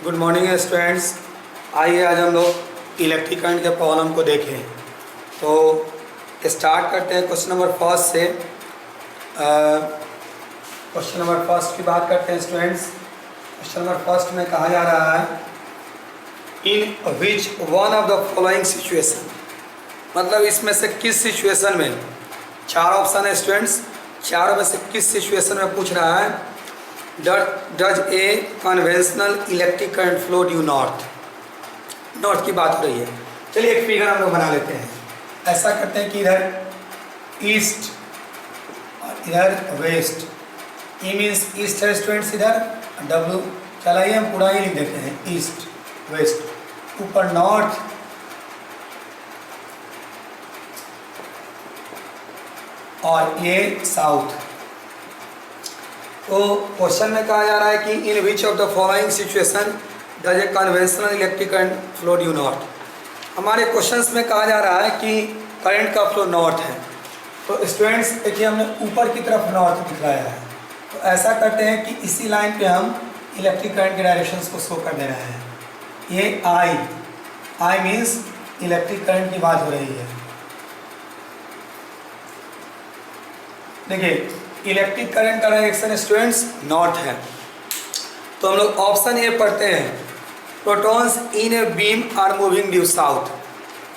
Good morning students. आइए आज हम लोग इलेक्ट्रिक करंट के प्रॉब्लम को देखें। तो स्टार्ट करते हैं क्वेश्चन नंबर फर्स्ट से। क्वेश्चन नंबर फर्स्ट की बात करते हैं स्टूडेंट्स। क्वेश्चन नंबर फर्स्ट में कहा जा रहा है in which one of the following situation, मतलब इसमें से किस सिचुएशन में, चार ऑप्शन है स्टूडेंट्स, चारों में से किस सिचुएशन में पूछ रहा है does a conventional electric current flow due north. North की बात हो रही है। चलिए एक फिगर हम लोग बना लेते हैं। ऐसा करते हैं कि इधर ईस्ट और इधर वेस्ट। ई मीन्स ईस्ट है स्टूडेंट्स, इधर डब्ल्यू चलाइए हम पूरा ही लिख देते हैं, ईस्ट वेस्ट, ऊपर नॉर्थ और ये साउथ। तो क्वेश्चन में कहा जा रहा है कि in which of the following situation does a conventional electric current flow due north. हमारे क्वेश्चंस में कहा जा रहा है कि करंट का फ्लो नॉर्थ है। तो स्टूडेंट्स देखिए हमने ऊपर की तरफ नॉर्थ दिखलाया है। तो ऐसा करते हैं कि इसी लाइन पे हम इलेक्ट्रिक करंट के डायरेक्शंस को शो कर दे रहे हैं। ये आई मीन्स इलेक्ट्रिक करंट की बात हो रही है। देखिए इलेक्ट्रिक करंट का डायरेक्शन स्टूडेंट्स नॉर्थ है। तो हम लोग ऑप्शन ए पढ़ते हैं, protons in a beam are moving due south.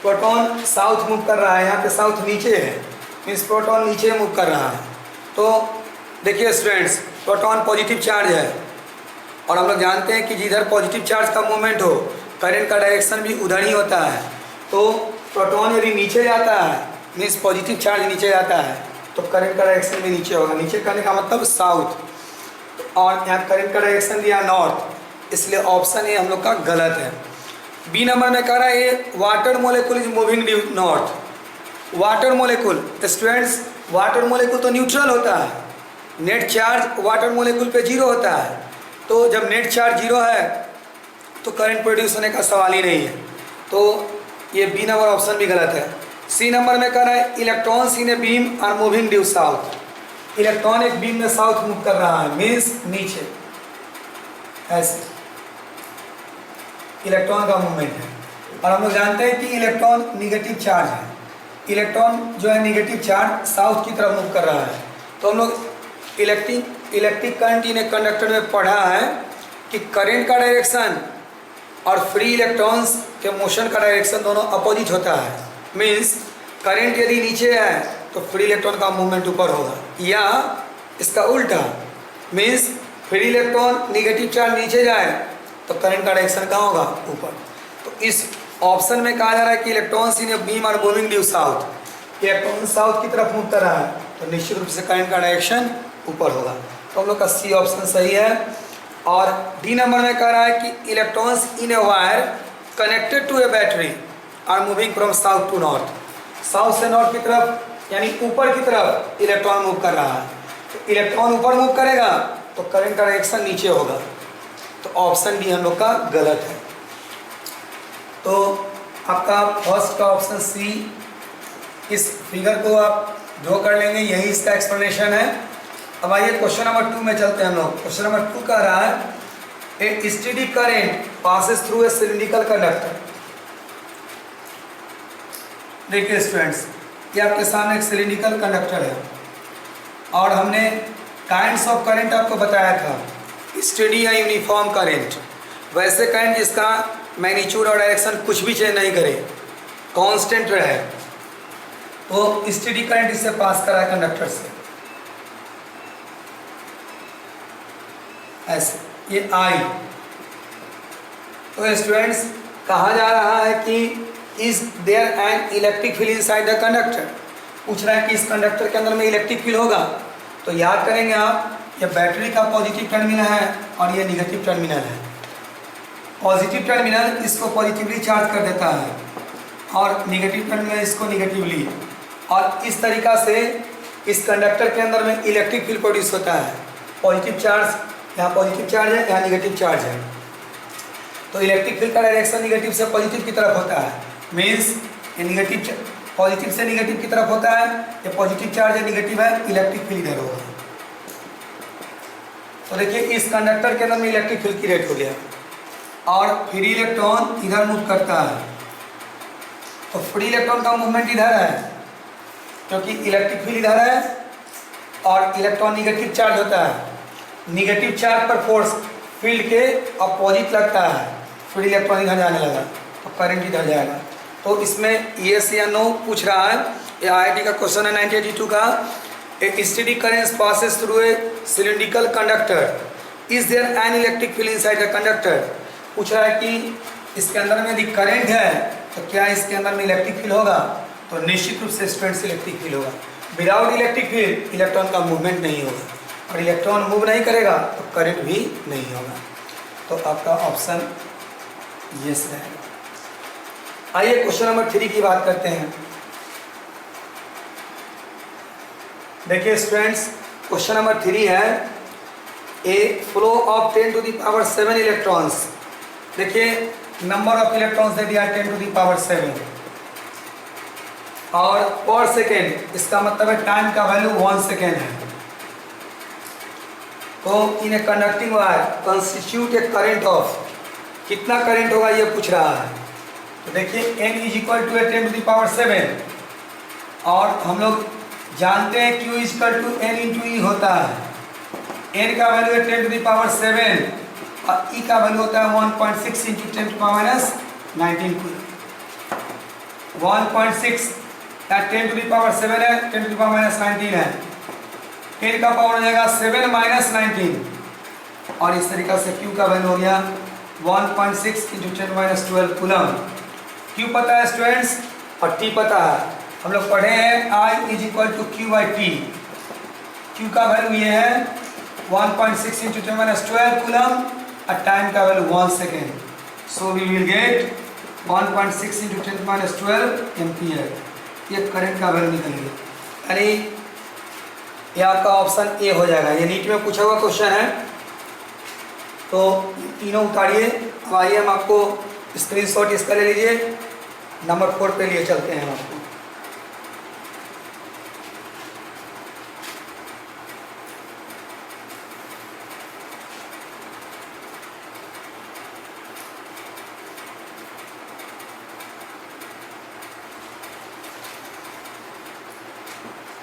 Proton south move कर रहा है, यहाँ पे साउथ नीचे है, मीन्स प्रोटॉन नीचे मूव कर रहा है। तो देखिए स्टूडेंट्स, प्रोटॉन पॉजिटिव चार्ज है और हम लोग जानते हैं कि जिधर पॉजिटिव चार्ज का मूवमेंट हो करंट का डायरेक्शन भी उधर ही होता है। तो प्रोटॉन यदि नीचे जाता है मीन्स पॉजिटिव चार्ज नीचे जाता है तो करंट का डायरेक्शन भी नीचे होगा। नीचे करने का मतलब साउथ, और यहाँ करंट का डायरेक्शन दिया नॉर्थ, इसलिए ऑप्शन ए हम लोग का गलत है। बी नंबर में कह रहा है ये water molecule is moving due north. Water molecule students, water molecule तो न्यूट्रल होता है, नेट चार्ज वाटर मोलिक्यूल पे जीरो होता है। तो जब नेट चार्ज जीरो है तो करंट प्रोड्यूस होने का सवाल ही नहीं है। तो ये बी नंबर ऑप्शन भी गलत है। सी नंबर में कह रहा है electrons in a beam are moving due south. Electron एक बीम में साउथ मूव कर रहा है, मीन्स नीचे, ऐसे इलेक्ट्रॉन का मूवमेंट है। और हम लोग जानते हैं कि इलेक्ट्रॉन निगेटिव चार्ज है। इलेक्ट्रॉन जो है निगेटिव चार्ज साउथ की तरफ मूव कर रहा है। तो हम लोग electric current in a conductor में पढ़ा है कि करंट का डायरेक्शन और फ्री इलेक्ट्रॉन्स के मोशन का डायरेक्शन दोनों अपोजिट होता है। मीन्स करंट यदि नीचे है तो फ्री इलेक्ट्रॉन का मूवमेंट ऊपर होगा, या इसका उल्टा, means free electron negative charge नीचे जाए तो करंट का डायरेक्शन कहाँ होगा, ऊपर। तो इस ऑप्शन में कहा जा रहा है कि electrons in a beam are moving due south. Electron south की तरफ मूव कर रहा है तो निश्चित रूप से करंट का डायरेक्शन ऊपर होगा। तो हम लोग का सी ऑप्शन सही है। और डी नंबर में कह रहा है कि electrons in a wire connected to a battery are moving from south to north. South से नॉर्थ की तरफ यानी ऊपर की तरफ इलेक्ट्रॉन मूव कर रहा है। तो इलेक्ट्रॉन ऊपर मूव करेगा तो करंट का डायरेक्शन नीचे होगा। तो ऑप्शन डी हम लोग का गलत है। तो आपका फर्स्ट का ऑप्शन सी, इस फिगर को आप ड्रॉ कर लेंगे, यही इसका एक्सप्लेनेशन है। अब आइए क्वेश्चन नंबर 2 में चलते हैं हम लोग। क्वेश्चन नंबर 2 कह रहा है a steady current passes through a cylindrical conductor. देखिए स्टूडेंट्स, ये आपके सामने एक सिलिंड्रिकल कंडक्टर है और हमने काइंड्स ऑफ करंट आपको बताया था, स्टेडी या यूनिफॉर्म करंट, वैसे करंट जिसका मैग्नीट्यूड और डायरेक्शन कुछ भी चेंज नहीं करे, कांस्टेंट रहे, तो स्टेडी करंट इससे पास करा है कंडक्टर से, ऐसे ये आई। तो स्टूडेंट्स कहा जा रहा है कि is there an electric field inside the conductor. पूछ रहा है कि इस कंडक्टर के अंदर में इलेक्ट्रिक फील्ड होगा। तो याद करेंगे आप, ये बैटरी का पॉजिटिव टर्मिनल है और ये निगेटिव टर्मिनल है। पॉजिटिव टर्मिनल इसको पॉजिटिवली चार्ज कर देता है और निगेटिव टर्मिनल इसको निगेटिवली, और इस तरीका से इस कंडक्टर के अंदर में इलेक्ट्रिक फील्ड प्रोड्यूस होता है। पॉजिटिव चार्ज, यहाँ पॉजिटिव चार्ज है, यहाँ निगेटिव चार्ज है। तो इलेक्ट्रिक फील्ड का डायरेक्शन निगेटिव से पॉजिटिव की तरफ होता है। मीन्स ये निगेटिव पॉजिटिव से निगेटिव की तरफ होता है, ये पॉजिटिव चार्ज है, निगेटिव है, इलेक्ट्रिक फील्ड इधर होगा। तो देखिए इस कंडक्टर के अंदर में इलेक्ट्रिक फील्ड क्रिएट हो गया। और फ्री इलेक्ट्रॉन इधर मूव करता है। तो फ्री इलेक्ट्रॉन का मूवमेंट इधर है क्योंकि इलेक्ट्रिक फील्ड इधर है और इलेक्ट्रॉन निगेटिव चार्ज होता है। निगेटिव चार्ज पर फोर्स फील्ड के अपोजिट लगता है। फ्री इलेक्ट्रॉन इधर जाने लगा तो करंट इधर जाएगा। तो इसमें यस या नो पूछ रहा है। ये IIT का क्वेश्चन है 1982 का। A steady current passes through a cylindrical conductor, is there an electric field inside the conductor. पूछ रहा है कि इसके अंदर में यदि करंट है तो क्या इसके अंदर में इलेक्ट्रिक फील्ड होगा? तो निश्चित रूप से स्टूडेंट्स इलेक्ट्रिक फील्ड होगा। विदाउट इलेक्ट्रिक फील्ड इलेक्ट्रॉन का मूवमेंट नहीं होगा और इलेक्ट्रॉन मूव नहीं करेगा तो करंट भी नहीं होगा। तो आपका ऑप्शन यस रहेगा। आइए क्वेश्चन नंबर 3 की बात करते हैं। देखिए स्टूडेंट्स, क्वेश्चन नंबर 3 है a flow of 10 to the power 7 electrons. देखिए नंबर ऑफ इलेक्ट्रॉन्स दे दिया 10 टू द पावर 7 और पर सेकेंड, इसका मतलब है टाइम का वैल्यू 1 सेकेंड है। तो in a conducting wire constitute a current of, कितना करंट होगा ये पूछ रहा है। तो देखिए n is equal to 10 to the power 7 और हम लोग जानते हैं q is equal to n into E होता है। n का वैल्यू है 10 टू द पावर 7 और e का वैल्यू होता है 1.6 into 10 to power minus 19 coulomb. 1.6 या 10 टू द पावर 7 है, 10 टू द पावर माइनस 19 है। 10 का पावर हो जाएगा 7 माइनस 19 और इस तरीक़ा से q का वैल्यू हो गया 1.6 इंटू 10 माइनस 12 कूलम। q पता है स्टूडेंट्स और t पता है। हम लोग पढ़े हैं I is equal to Q by T. q का वैल्यू ये है 1.6 इंटू 10 माइनस 12 कूलम और टाइम का value 1 second. So we will get 1.6 into 10 minus 12 ampere. ये करंट का वैल्यू निकलेगा, यानी ये आपका ऑप्शन ए हो जाएगा। ये नीट में पूछा हुआ क्वेश्चन है। तो तीनों उतारिए। अब आइए हम आपको स्क्रीनशॉट इसका ले लीजिए। नंबर 4 पे लिए चलते हैं हम आपको।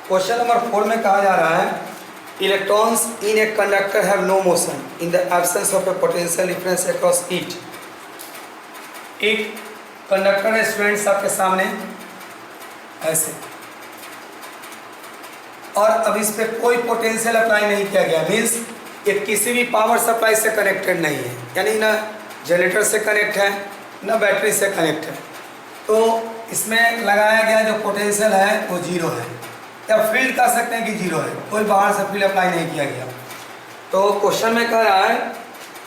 क्वेश्चन नंबर 4 में कहा जा रहा है electrons in a conductor have no motion in the absence of a potential difference across it. एक कंडक्टर है स्टूडेंट्स आपके सामने ऐसे, और अब इस पे कोई पोटेंशियल अप्लाई नहीं किया गया। मीन्स ये किसी भी पावर सप्लाई से कनेक्टेड नहीं है, यानी ना जनरेटर से कनेक्ट है ना बैटरी से कनेक्ट है। तो इसमें लगाया गया जो पोटेंशियल है वो जीरो है, या फील्ड कह सकते हैं कि जीरो है, कोई बाहर से फील्ड अप्लाई नहीं किया गया। तो क्वेश्चन में कह रहा है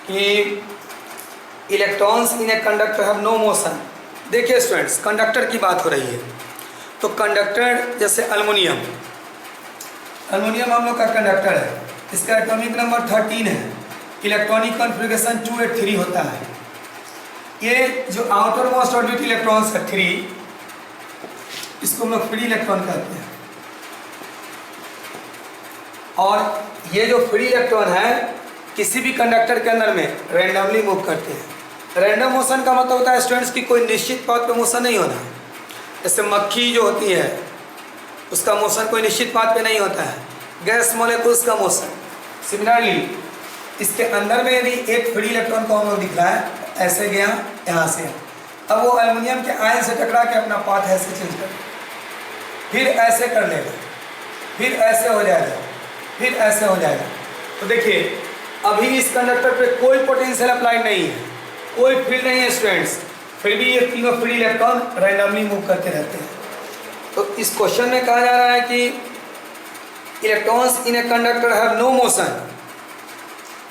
कि electrons in a conductor have no motion. देखिए स्टूडेंट्स, कंडक्टर की बात हो रही है। तो कंडक्टर जैसे एल्युमिनियम हम लोग का कंडक्टर है, इसका एटॉमिक नंबर 13 है, इलेक्ट्रॉनिक कॉन्फ़िगरेशन 283 होता है। ये जो आउटर मोस्ट ऑर्बिट इलेक्ट्रॉन्स है 3, इसको हम लोग फ्री इलेक्ट्रॉन कहते हैं। और ये जो फ्री इलेक्ट्रॉन है किसी भी कंडक्टर के अंदर में रैंडमली मूव करते हैं। रैंडम मोशन का मतलब होता है स्टूडेंट्स की कोई निश्चित पाथ पे मोशन नहीं होना। जैसे मक्खी जो होती है उसका मोशन कोई निश्चित पाथ पे नहीं होता है, गैस मॉलिक्यूल्स का मोशन। सिमिलरली इसके अंदर में यदि एक फ्री इलेक्ट्रॉन को हम लोग दिख रहा है, ऐसे गया यहाँ से, अब वो एल्युमिनियम के आयन से टकरा के अपना पाथ ऐसे चेंज कर, फिर ऐसे कर लेगा, फिर ऐसे हो जाएगा, फिर ऐसे हो जाएगा। तो देखिए अभी इस कंडक्टर पे कोई पोटेंशियल अप्लाई नहीं है, कोई फील्ड नहीं है स्टूडेंट्स, फिर भी ये तीनों फ्री इलेक्ट्रॉन रैंडमली मूव करते रहते हैं। तो इस क्वेश्चन में कहा जा रहा है कि electrons in a conductor have no motion.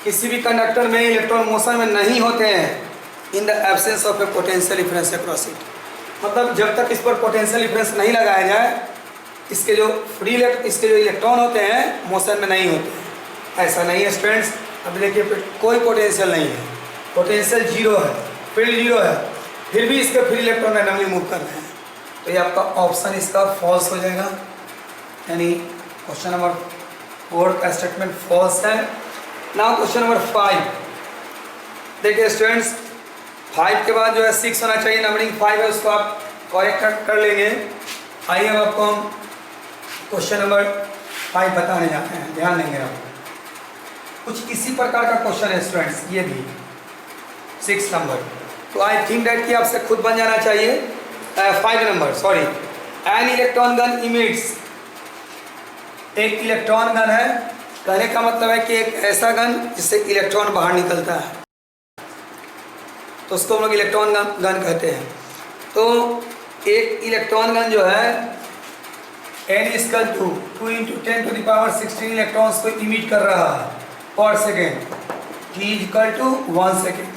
किसी भी कंडक्टर में इलेक्ट्रॉन मोशन में नहीं होते हैं इन the absence of a potential difference across it. मतलब जब तक इस पर पोटेंशियल डिफरेंस नहीं लगाया जाए, इसके जो इलेक्ट्रॉन होते हैं मोशन में नहीं होते हैं। ऐसा नहीं है स्टूडेंट्स। अब देखिए कोई पोटेंशियल नहीं है, पोटेंशियल जीरो है, फील्ड जीरो है, फिर भी इसके फ्री इलेक्ट्रॉन रैंडमली मूव कर रहे हैं। तो ये आपका ऑप्शन इसका फॉल्स हो जाएगा, यानी क्वेश्चन नंबर 4 का स्टेटमेंट फॉल्स है। नाउ क्वेश्चन नंबर 5 देखिए स्टूडेंट्स, 5 के बाद जो है 6 होना चाहिए, नंबरिंग 5 है उसको आप करेक्ट कर लेंगे। आइए अब आपको हम क्वेश्चन नंबर 5 बताने जाते हैं, ध्यान देंगे आप। कुछ इसी प्रकार का क्वेश्चन है स्टूडेंट्स, ये भी 6 नंबर। तो आई थिंक दैट कि आपसे खुद बन जाना चाहिए। 5 number sorry, an electron gun emits, एक इलेक्ट्रॉन गन है, कहने का मतलब है कि एक ऐसा गन जिससे इलेक्ट्रॉन बाहर निकलता है, तो उसको हम लोग इलेक्ट्रॉन गन कहते हैं। तो एक इलेक्ट्रॉन गन जो है n इक्वल टू 2 × 10⁻16 इलेक्ट्रॉन्स को इमिट कर रहा है per second, t equal to 1 second.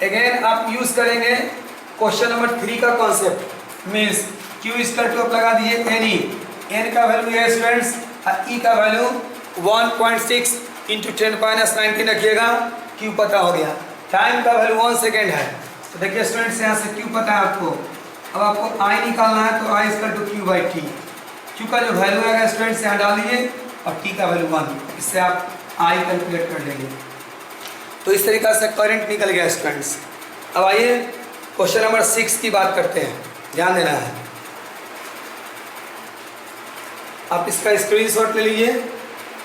Again आप यूज करेंगे क्वेश्चन नंबर 3 का concept, means q equal to आप लगा दीजिए n का वैल्यू है स्टूडेंट्स, e का वैल्यू 1.6 × 10⁻19 रखिएगा, q पता हो गया। टाइम का वैल्यू 1 सेकेंड है, तो देखिए स्टूडेंट्स यहाँ से q पता है आपको। अब आपको i निकालना है, तो i equal to q/t। q का जो वैल्यू आएगा स्टूडेंट्स यहाँ डाल दीजिए और t का वैल्यू 1, इससे आप i कैलकुलेट कर लेंगे। तो इस तरीक़ा से करंट निकल गया स्टूडेंट्स। अब आइए क्वेश्चन नंबर 6 की बात करते हैं, ध्यान देना है। आप इसका स्क्रीनशॉट ले लीजिए,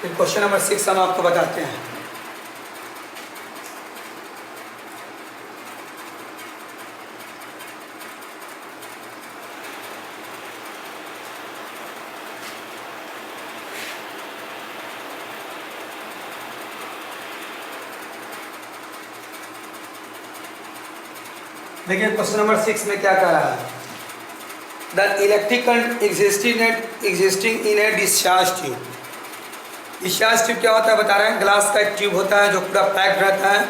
फिर क्वेश्चन नंबर 6 हम आपको बताते हैं। देखिए क्वेश्चन नंबर 6 में क्या कह रहा है, the electric current existing in A discharge tube. Discharge tube क्या होता है बता रहे हैं, ग्लास का एक ट्यूब होता है जो पूरा पैक्ड रहता है,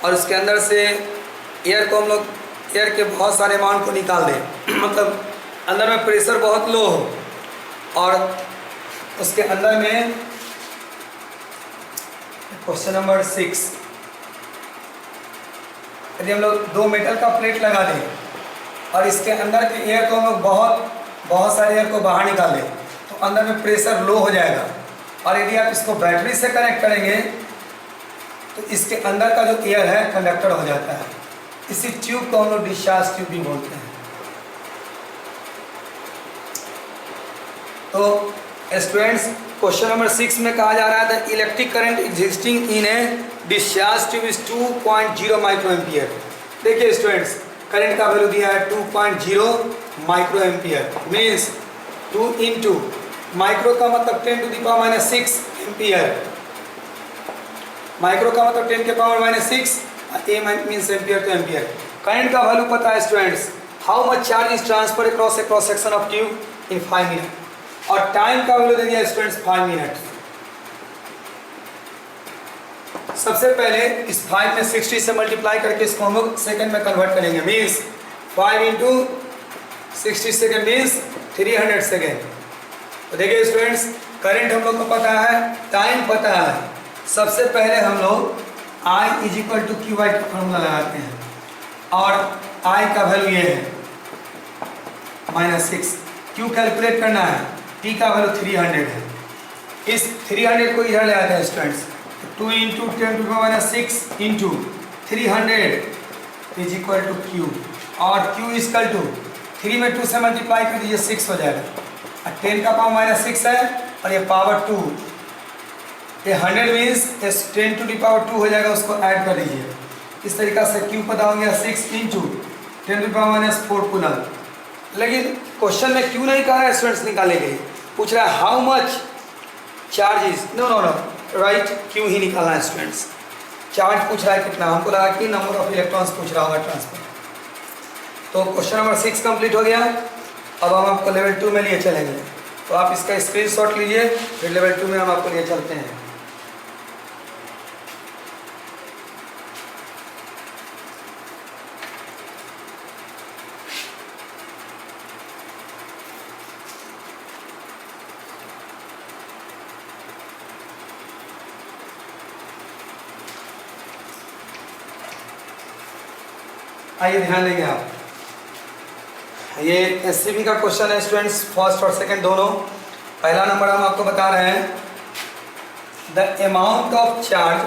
और उसके अंदर से एयर को हम लोग एयर के बहुत सारे अमाउंट को निकाल दें मतलब अंदर में प्रेशर बहुत लो हो, और उसके अंदर में क्वेश्चन नंबर 6, यदि हम लोग 2 मेटल का प्लेट लगा दें और इसके अंदर के एयर को हम लोग बहुत सारे एयर को बाहर निकाल दें, तो अंदर में प्रेशर लो हो जाएगा। और यदि आप इसको बैटरी से कनेक्ट करेंगे तो इसके अंदर का जो एयर है कंडक्टर हो जाता है। इसी ट्यूब को हम लोग डिस्चार्ज ट्यूब भी बोलते हैं। तो स्टूडेंट्स क्वेश्चन नंबर 6 में कहा जा रहा है the electric current existing in A discharge tube is 2.0 micro ampere. देखिए स्टूडेंट्स करंट का वैल्यू दिया है 2.0 micro ampere, means 2 into micro का मतलब 10⁻⁻6 एम्पियर, माइक्रो का मतलब 10⁻⁻6, ए मीन्स एम्पियर तो एम्पियर। करंट का वैल्यू पता है students, how much charge is transfer across A cross section of tube in 5 minute, और टाइम का वैल्यू दे दिया स्टूडेंट्स 5 मिनट। सबसे पहले इस 5 में 60 से मल्टीप्लाई करके इसको हम लोग सेकेंड में कन्वर्ट करेंगे, means 5 into 60 second means 300 second. तो देखिए स्टूडेंट्स करंट हम लोग को पता है, टाइम पता है। सबसे पहले हम लोग I is equal to Q by का फॉर्मूला लगाते हैं, और I का वैल्यू ये है -6, Q कैलकुलेट करना है, T का वैल्यू 300 है। इस 300 को इधर ले आते हैं students, 2 into 10⁻⁻6 into 300 is equal to Q, और Q इज इक्वल टू 3 में 2 से मल्टीप्लाई कर दीजिए 6 हो जाएगा, और 10 का पावर -6 है और ये पावर 2, ये 100 मीन्स 10 टू दी पावर 2 हो जाएगा, उसको ऐड कर दीजिए। इस तरीक़ा से Q पता हो गया 6 into 10 to the power -4 coulomb. लेकिन क्वेश्चन में क्यों नहीं कहा है स्टूडेंट्स निकालने के लिए, पूछ रहा है how much charges, no right, क्यों ही निकालना है स्टूडेंट्स। चार्ज पूछ रहा है कितना, हमको लगा कि नंबर ऑफ इलेक्ट्रॉन्स पूछ रहा होगा ट्रांसफर। तो क्वेश्चन नंबर 6 कंप्लीट हो गया। अब हम आपको लेवल 2 में लिए चलेंगे, तो आप इसका स्क्रीनशॉट लीजिए, फिर लेवल 2 में हम आपको लिए चलते हैं। आइए ध्यान देंगे आप, ये एससीबी का क्वेश्चन है स्टूडेंट्स, फर्स्ट और सेकंड दोनों। पहला नंबर हम आपको बता रहे हैं, the amount of charge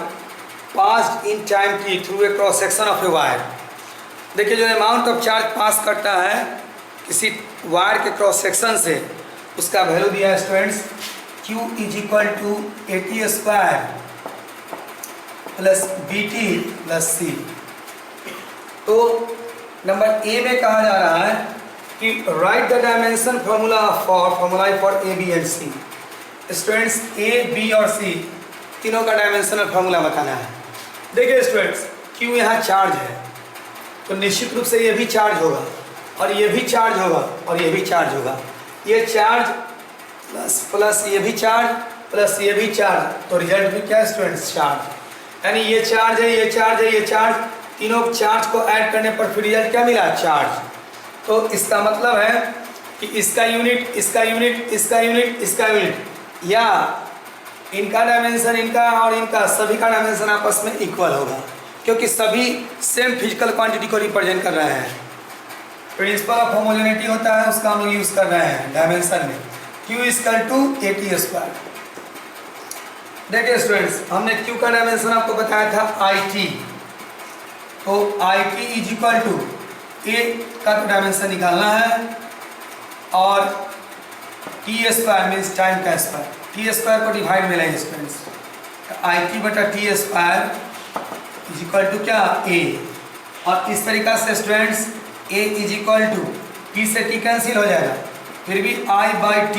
passed in time t through a cross section of a wire. देखिए जो अमाउंट ऑफ चार्ज पास करता है किसी वायर के क्रॉस सेक्शन से, उसका वैल्यू दिया है students Q is equal to AT square plus BT plus C। तो नंबर ए में कहा जा रहा है कि write the dimension formula for A B and C. Students A B और सी तीनों का डायमेंशनल फार्मूला बताना है। देखिए स्टूडेंट्स क्यों यहाँ चार्ज है तो निश्चित रूप से ये भी चार्ज होगा और ये भी चार्ज होगा और ये भी चार्ज होगा। ये चार्ज प्लस ये भी चार्ज प्लस ये भी चार्ज, तो रिजल्ट में क्या है स्टूडेंट्स चार्ज। यानी ये चार्ज है ये चार्ज है ये चार्ज, तीनों चार्ज को ऐड करने पर फिर रिजल्ट क्या मिला चार्ज। तो इसका मतलब है कि इसका यूनिट इसका यूनिट इसका यूनिट इसका यूनिट या इनका डायमेंशन इनका और इनका सभी का डायमेंशन आपस में इक्वल होगा क्योंकि सभी सेम फिजिकल क्वांटिटी को रिप्रेजेंट कर रहे हैं। प्रिंसिपल ऑफ होमोजेनिटी होता है उसका हम लोग यूज कर रहे हैं डायमेंशन में। Q equal to AT square. देखिए स्टूडेंट्स हमने Q का डायमेंशन आपको बताया था IT, तो IT is equal to A का तो डायमेंशन निकालना है और T स्क्वायर मीन्स टाइम का स्क्वायर, T स्क्वायर को डिवाइड में लाइए स्टूडेंट्स, IT बटा T square is equal to क्या A। और इस तरीका से students A is equal to T से T कैंसिल हो जाएगा, फिर भी I बाई T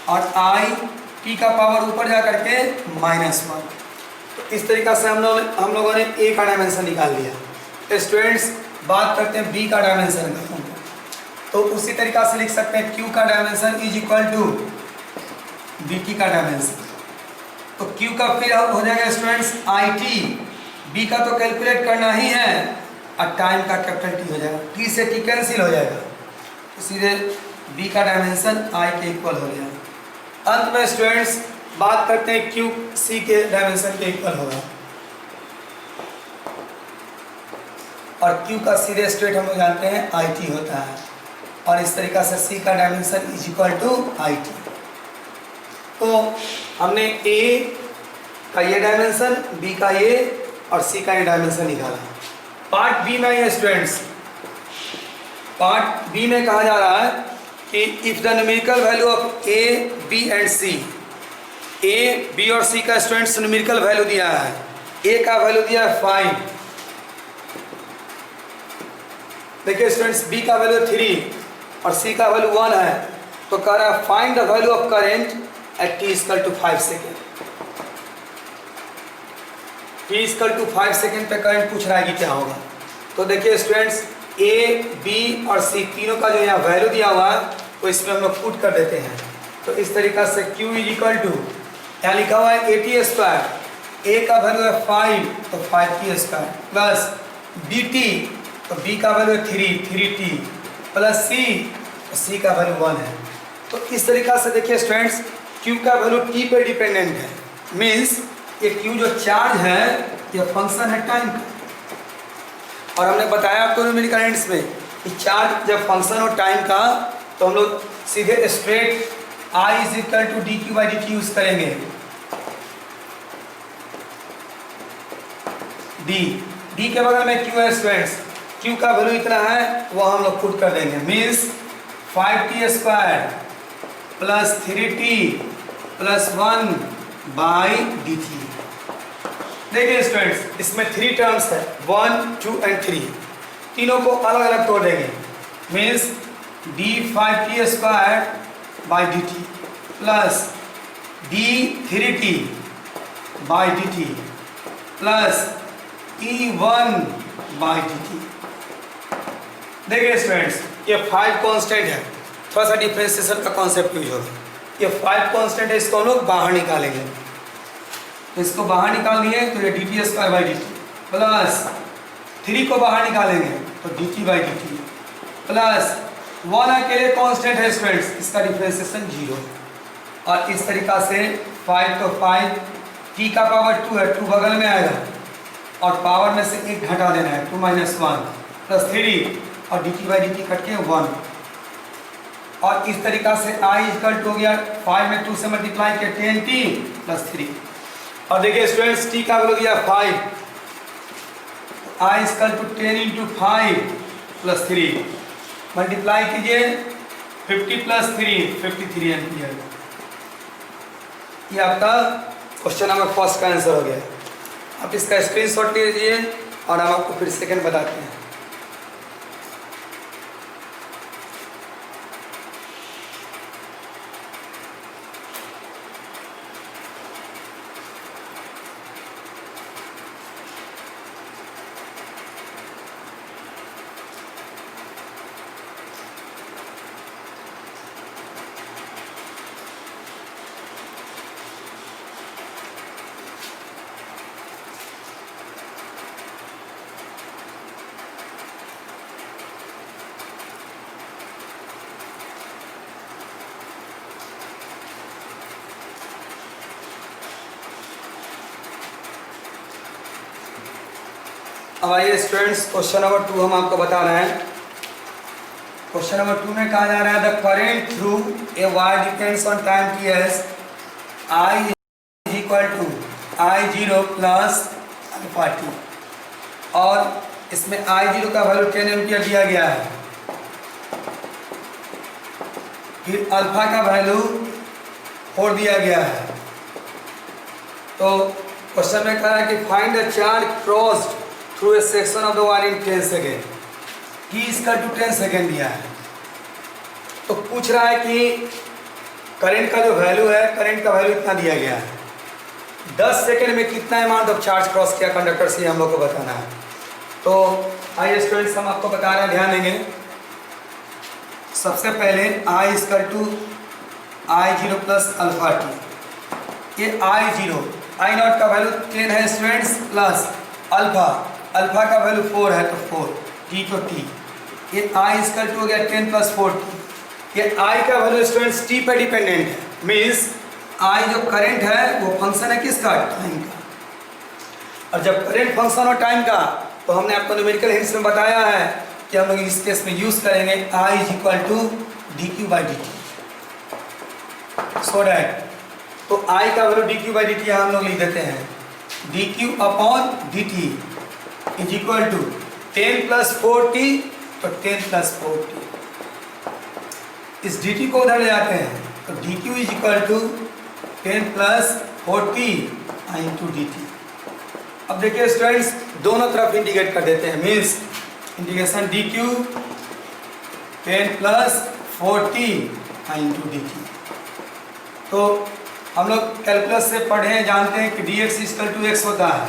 और I T का पावर ऊपर जा करके -1। तो इस तरीका से हम लोगों ने A का डायमेंशन निकाल लिया। स्टूडेंट्स बात करते हैं B का डायमेंशन का, तो उसी तरीका से लिख सकते हैं Q का dimension is equal to BT का डायमेंशन। तो Q का फिर हो जाएगा स्टूडेंट्स IT, B का तो कैलकुलेट करना ही है और टाइम का कैपिटल T हो जाएगा, T से T कैंसिल हो जाएगा, तो सीधे B का डायमेंशन I के इक्वल हो जाएगा। अंत में स्टूडेंट्स बात करते हैं Q C के डायमेंशन के इक्वल होगा और Q का सीधे स्ट्रेट हम लोग जानते हैं IT होता है और इस तरीका से C का dimension is equal to IT। तो हमने A का ये डायमेंशन, B का ये और C का ये डायमेंशन निकाला। पार्ट B में ये स्टूडेंट्स, पार्ट B में कहा जा रहा है कि if the numerical value of A, B and C, A, B और C का स्टूडेंट्स न्यूमेरिकल वैल्यू दिया है। A का वैल्यू दिया है 5, देखिए स्टूडेंट्स B का वैल्यू 3 और C का वैल्यू 1 है, तो कह रहा है find the value of current at T equal to 5 second. T equal to 5 second पे करंट पूछ रहा है कि क्या होगा। तो देखिए स्टूडेंट्स A, B और C तीनों का जो यहाँ वैल्यू दिया हुआ है तो इसमें हम लोग पुट कर देते हैं। तो इस तरीका से Q इज इक्वल टू यहाँ लिखा हुआ है AT स्क्वायर, A का वैल्यू है 5 तो 5T स्क्वायर प्लस BT तो B का वैल्यू है 3T प्लस C तो C का वैल्यू 1 है। तो इस तरीका से देखिए स्टूडेंट्स Q का वैल्यू T पे डिपेंडेंट है, मीन्स ये Q जो चार्ज है ये फंक्शन है टाइम का। और हमने बताया आपको न्यूमेरिकल एंड्स में कि चार्ज जब फंक्शन हो टाइम का तो हम लोग सीधे straight I is equal to DQ by DT use करेंगे। D के बगल में Q है स्टूडेंट्स, Q का वैल्यू इतना है वो हम लोग पुट कर देंगे, means 5T square plus 3T plus 1 by DT। देखिए स्टूडेंट्स इसमें 3 टर्म्स है 1, 2 एंड 3, तीनों को अलग अलग तोड़ देंगे, means D5T square by DT plus D3T by DT plus E1 by DT। देखिए स्टूडेंट्स ये 5 कांस्टेंट है, थोड़ा सा डिफरेंशिएशन का कॉन्सेप्ट यूज होगा। ये 5 कांस्टेंट है, इसको हम लोग बाहर निकालेंगे, तो इसको बाहर निकाल दिए तो ये DT square by DT plus 3 को बाहर निकालेंगे तो DT बाई DT प्लस 1 अकेले कांस्टेंट है स्टूडेंट्स, इसका डिफरेंशिएशन 0। और इस तरीका से 5 तो 5, T का पावर 2 है, 2 बगल में आएगा और पावर में से 1 घटा देना है, 2 - 1 प्लस 3 और DT बाई DT कट के 1। और इस तरीका से I इक्वल टू हो गया 5 में 2 से मल्टीप्लाई किया 10T प्लस 3। और देखिए स्टूडेंट्स T का वैल्यू दिया 5, I equal to 10 into 5 plus 3 multiply कीजिए 50 प्लस 3 53 एम्पियर। ये आपका क्वेश्चन नंबर फर्स्ट का आंसर हो गया। आप इसका स्क्रीनशॉट लीजिए और हम आपको फिर सेकंड बताते हैं। अब आइए स्टूडेंट्स, क्वेश्चन नंबर 2 हम आपको बता रहे हैं। क्वेश्चन नंबर 2 में कहा जा रहा है the current through a wire depends on time T as I is equal to I0 plus alpha T, और इसमें I0 का वैल्यू 10 एम्पियर दिया गया है, फिर अल्फा का वैल्यू 4 दिया गया है। तो क्वेश्चन में कहा है कि find the charge crossed through A section of the wire in 10 second. T इसका टू 10 सेकेंड दिया है। तो पूछ रहा है कि करंट का जो वैल्यू है, करंट का वैल्यू इतना दिया गया है, 10 सेकेंड में कितना अमाउंट ऑफ चार्ज क्रॉस किया कंडक्टर से, हम लोग को बताना है। तो आइए स्टूडेंट्स, हम आपको बता रहे हैं, ध्यान देंगे। सबसे पहले I equal to I0 plus alpha T. ये I0 का वैल्यू 10 है स्टूडेंट्स, प्लस अल्फा का वैल्यू 4 है, तो 4 टी तो टी। ये I इक्वल टू हो गया 10 प्लस 4 टी। ये I का वैल्यू स्टूडेंट्स टी पे डिपेंडेंट है, मीन्स I जो करंट है वो फंक्शन है किसका, टाइम का। और जब करंट फंक्शन हो टाइम का, तो हमने आपको न्यूमेरिकल हिंट्स में बताया है कि हम लोग इस केस में यूज करेंगे I is equal to D Q by D T, so that, तो I का value D Q by D T हम लोग लिख देते हैं D Q upon D T is equal to 10 plus 4t, तो 10 प्लस 4t। इस डी टी को उधर ले जाते हैं, तो D Q is equal to 10 plus 4t into D T. अब देखिए स्टूडेंट्स, दोनों तरफ इंटीग्रेट कर देते हैं, means integration D Q 10 plus 4t into D T. तो हम लोग कैलकुलस से पढ़े हैं, जानते हैं कि D X equal to X होता है,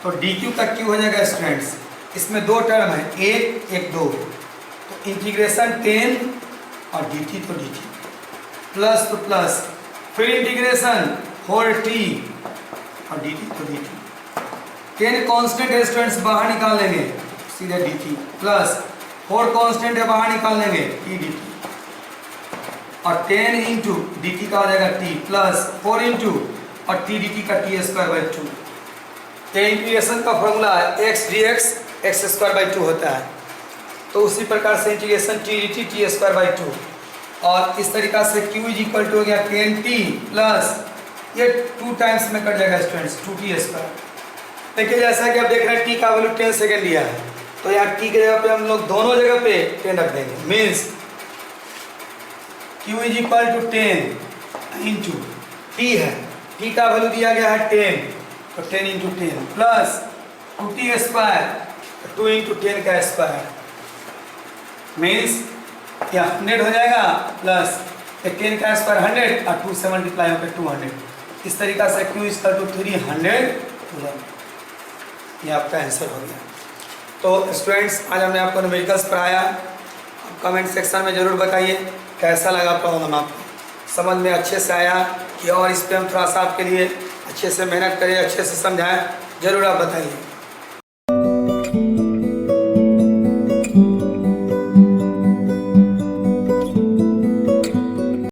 तो डी क्यू का क्यू हो जाएगा स्टूडेंट्स। इसमें दो टर्म है, एक 2, तो इंटीग्रेशन 10 और डी टी तो डी टी, प्लस तो प्लस, फिर इंटीग्रेशन 4t और डी टी तो डी टी। 10 कॉन्स्टेंट है स्टूडेंट्स, बाहर निकाल लेंगे सीधे डी टी, प्लस 4 कॉन्स्टेंट है, बाहर निकाल लेंगे टी डी टी, और 10 इंटू डी टी का हो जाएगा टी, प्लस 4 इंटू और टी डी टी का टी स्क्वायर बाई 2। ये इंटीग्रेशन का फॉर्मूला है x D x x square by 2 होता है। तो उसी प्रकार से integration T D T T square by 2, और इस तरीका से q इज इक्वल टू हो गया 10t प्लस, ये 2 टाइम्स में कट जाएगा स्टूडेंट्स 2t स्क्वायर। देखिए जैसा कि आप देख रहे हैं t का वैल्यू 10 सेकेंड दिया है, तो यहाँ t के जगह पे हम लोग दोनों जगह पे 10 रख देंगे, means q is equal to 10 into t है, t का वैल्यू दिया गया है 10, तो 10 into 10 plus 2t square, 2 into 10 का स्क्वायर, मीन्स क्या 100 हो जाएगा, प्लस 10 का स्क्वायर 100 और 2 से मल्टीप्लाई होकर 200। इस तरीका से q इक्वल टू 300, ये आपका आंसर हो गया। तो स्टूडेंट्स, आज हमने आपको न्यूमेरिकल्स पढ़ाया। कमेंट सेक्शन में ज़रूर बताइए कैसा लगा प्रॉब्लम, आपको समझ में अच्छे से आया कि और इस पर हम थोड़ा सा आपके लिए अच्छे से मेहनत करें, अच्छे से समझाएं, ज़रूर आप बताइए।